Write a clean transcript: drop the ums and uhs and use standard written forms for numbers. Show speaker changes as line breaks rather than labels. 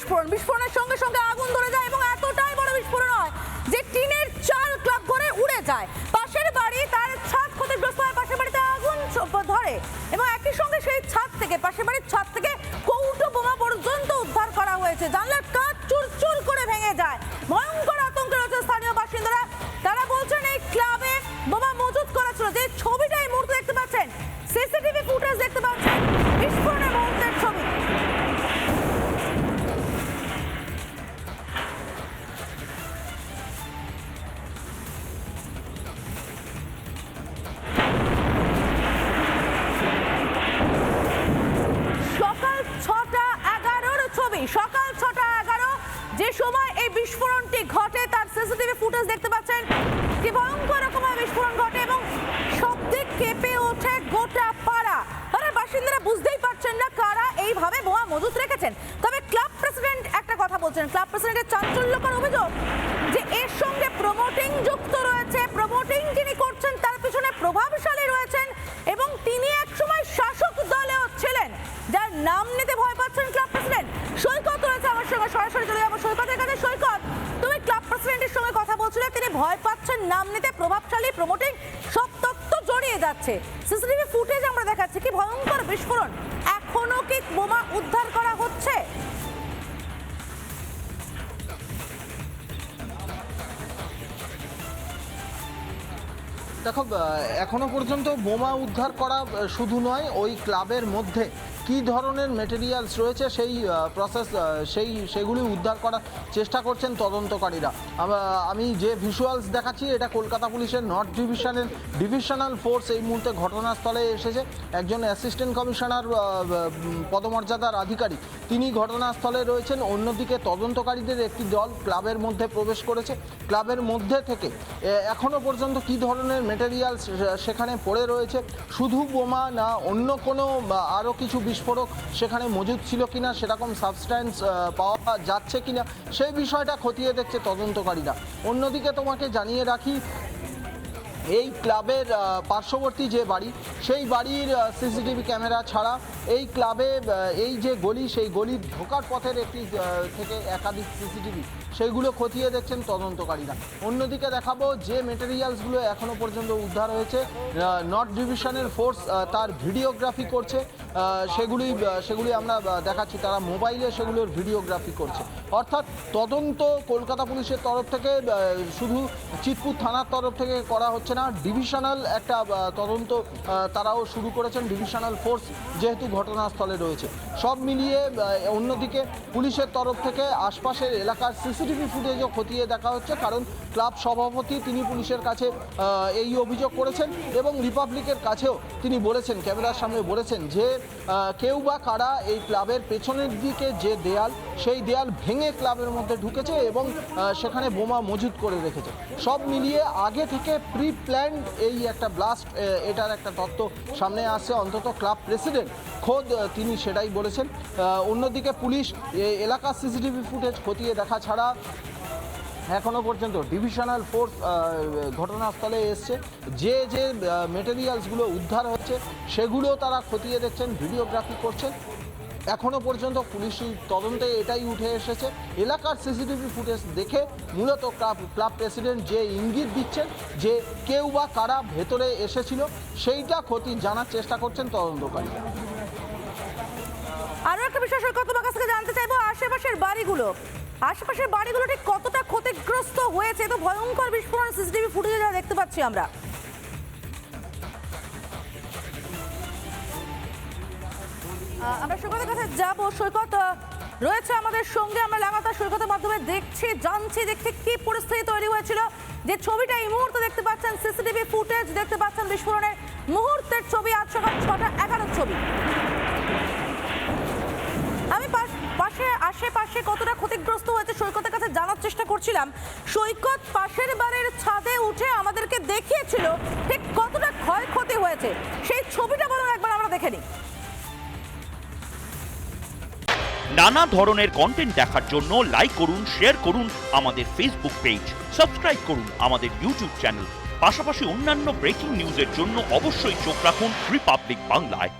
বিস্ফোরণের সঙ্গে সঙ্গে আগুন ধরে যায় এবং এতটাই বড় বিস্ফোরণ হয় যে টিনের চাল ক্লাব ঘরে উড়ে যায়। পাশের বাড়ি তার ছাদ ক্ষতিগ্রস্ত হয়, পাশের বাড়িতে আগুন ধরে এবং একই সঙ্গে সেই ছাদ থেকে পাশের বাড়ির ছাদ থেকে কৌটো বোমা পর্যন্ত উদ্ধার করা হয়েছে। জানলার কাঁচ চুরচুর করে ভেঙে যায়। ভয়ঙ্কর আতঙ্কে রয়েছে স্থানীয় বাসিন্দারা। তারা বলছেন এই ক্লাবে বোমা মজুত করা ছিল। যে ছবিটা এই মুহূর্তে দেখতে পাচ্ছেন, সিসিটিভি ফুটেজ দেখতে পাচ্ছেন, বিস্ফোরণের মুহূর্তের ছবি। সকাল 6:11 যে সময় এই বিস্ফোরণটি ঘটে তার সিসিটিভি ফুটেজ দেখতে পাচ্ছেন। কি ভয়ঙ্কর রকমের বিস্ফোরণ ঘটে এবং শব্দে কেঁপে ওঠে গোটা পাড়া। পাড়ার বাসিন্দারা বুঝতেই পারছেন না কারা এইভাবে বোমা মজুত রেখেছেন। তবে ক্লাব প্রেসিডেন্ট একটা কথা বলছেন। ক্লাব প্রেসিডেন্টের চাঞ্চল্যকর অভিযোগ যে এর সঙ্গে প্রমোটিং যুক্ত রয়েছে। প্রমোটিং যিনি করছেন তার পিছনে প্রভাবশালী রয়েছেন এবং তিনি একসময় শাসক দলেও ছিলেন, যার নাম নিতে ভয় পাচ্ছেন ক্লাব প্রেসিডেন্ট। সৈকত রয়েছে আমার সঙ্গে, সরাসরি চলে যাবো সৈকতের কাছে। সৈকত, তুমি ক্লাব প্রেসিডেন্টের সঙ্গে কথা বলছিলে, তিনি ভয় পাচ্ছেন নাম নিতে, প্রভাবশালী, প্রমোটিং সব তথ্য জড়িয়ে যাচ্ছে। সিসিটিভি ফুটেজ আমরা দেখাচ্ছি। কি ভয়ঙ্কর বিস্ফোরণ, এখনো কি বোমা উদ্ধার করা হচ্ছে?
দেখো, এখনো পর্যন্ত বোমা উদ্ধার করা শুধু নয়, ওই ক্লাবের মধ্যে কী ধরনের মেটেরিয়ালস রয়েছে সেই প্রসেস সেগুলি উদ্ধার করার চেষ্টা করছেন তদন্তকারীরা। আমি যে ভিজুয়ালস দেখাচ্ছি এটা কলকাতা পুলিশের নর্থ ডিভিশনাল ফোর্স এই মুহূর্তে ঘটনাস্থলে এসেছে। একজন অ্যাসিস্ট্যান্ট কমিশনার পদমর্যাদার আধিকারিক তিনি ঘটনাস্থলে রয়েছেন। অন্যদিকে তদন্তকারীদের একটি দল ক্লাবের মধ্যে প্রবেশ করেছে। ক্লাবের মধ্যে থেকে এখনও পর্যন্ত কী ধরনের মেটেরিয়ালস সেখানে পড়ে রয়েছে, শুধু বোমা না অন্য কোনো আরও কিছু বিস্ফোরক সেখানে মজুদ ছিল কিনা, সেরকম সাবস্ট্যান্স পাওয়া যাচ্ছে কিনা, সেই বিষয়টা খতিয়ে দেখছে তদন্তকারীরা। অন্যদিকে তোমাকে জানিয়ে রাখি, এই ক্লাবের পার্শ্ববর্তী যে বাড়ি, সেই বাড়ির সিসিটিভি ক্যামেরা ছাড়া এই ক্লাবে এই যে গলি, সেই গলির ঢোকার পথের একটি থেকে একাধিক সিসিটিভি সেইগুলো খতিয়ে দেখছেন তদন্তকারীরা। অন্যদিকে দেখাবো যে মেটেরিয়ালসগুলো এখনও পর্যন্ত উদ্ধার হয়েছে, নর্থ ডিভিশনের ফোর্স তার ভিডিওগ্রাফি করছে। সেগুলি আমরা দেখাচ্ছি, তারা মোবাইলে সেগুলোর ভিডিওগ্রাফি করছে। অর্থাৎ তদন্ত কলকাতা পুলিশের তরফ থেকে, শুধু চিতপুর থানার তরফ থেকে করা হচ্ছে না, ডিভিশনাল একটা তদন্ত তারাও শুরু করেছেন। ডিভিশনাল ফোর্স যেহেতু ঘটনাস্থলে রয়েছে, সব মিলিয়ে অন্যদিকে পুলিশের তরফ থেকে আশপাশের এলাকার সিসিটিভি ফুটেজও খতিয়ে দেখা হচ্ছে। কারণ ক্লাব সভাপতি তিনি পুলিশের কাছে এই অভিযোগ করেছেন এবং রিপাবলিকের কাছেও তিনি বলেছেন, ক্যামেরার সামনে বলেছেন যে কেউ বা কারা এই ক্লাবের পেছনের দিকে যে দেয়াল, সেই দেয়াল ভেঙে ক্লাবের মধ্যে ঢুকেছে এবং সেখানে বোমা মজুত করে রেখেছে। সব মিলিয়ে আগে থেকে প্রি প্ল্যান্ড এই একটা ব্লাস্ট, এটার একটা তথ্য সামনে আসছে। অন্তত ক্লাব প্রেসিডেন্ট খোদ তিনি সেটাই বলেছেন। অন্যদিকে পুলিশ এলাকার সিসিটিভি ফুটেজ খতিয়ে দেখা ছাড়া এখনও পর্যন্ত ডিভিশনাল ফোর্স ঘটনাস্থলে এসছে। যে যে মেটেরিয়ালসগুলো উদ্ধার হচ্ছে সেগুলো তারা খতিয়ে দেখছেন, ভিডিওগ্রাফি করছেন। এখনও পর্যন্ত পুলিশি তদন্তে এটাই উঠে এসেছে, এলাকার সিসিটিভি ফুটেজ দেখে মূলত ক্লাব প্রেসিডেন্ট যে ইঙ্গিত দিচ্ছেন যে কেউ বা কারা ভেতরে এসেছিল, সেইটা জানার চেষ্টা করছেন তদন্তকারীরা।
আরও একটা বিষয় সৈকত তোমার কাছ থেকে জানতে চাইবো, আশেপাশের বাড়িগুলো ঠিক কতটা ক্ষতিগ্রস্ত হয়েছে? তো ভয়ঙ্কর বিস্ফোরণ সিসিটিভি ফুটেজে যা দেখতে পাচ্ছি আমরা। আমরা সৈকতের কাছে যাবো। সৈকত রয়েছে আমাদের সঙ্গে, আমরা লাগাতার সৈকতের মাধ্যমে জানছি যে ঠিক কি পরিস্থিতি তৈরি হয়েছিল। যে ছবিটা এই মুহূর্তে দেখতে পাচ্ছেন, সিসিটিভি ফুটেজ দেখতে পাচ্ছেন বিস্ফোরণের মুহূর্তের ছবি, আজ সকাল 6:11 ছবি। আমি আশেপাশে কতটা ক্ষতিগ্রস্ত হয়েছে সৈকতের কাছে জানার চেষ্টা করছিলাম। সৈকত পাশের বাড়ির ছাদে উঠে আমাদেরকে দেখিয়েছিল ঠিক কতটা ক্ষয়ক্ষতি হয়েছে, সেই ছবিটা বরং একবার আমরা দেখে নিই।
নানা ধরনের কন্টেন্ট দেখার জন্য লাইক করুন, শেয়ার করুন আমাদের ফেসবুক পেজ, সাবস্ক্রাইব করুন আমাদের ইউটিউব চ্যানেল। পাশাপাশি অন্যান্য ব্রেকিং নিউজের জন্য অবশ্যই চোখ রাখুন রিপাবলিক বাংলায়।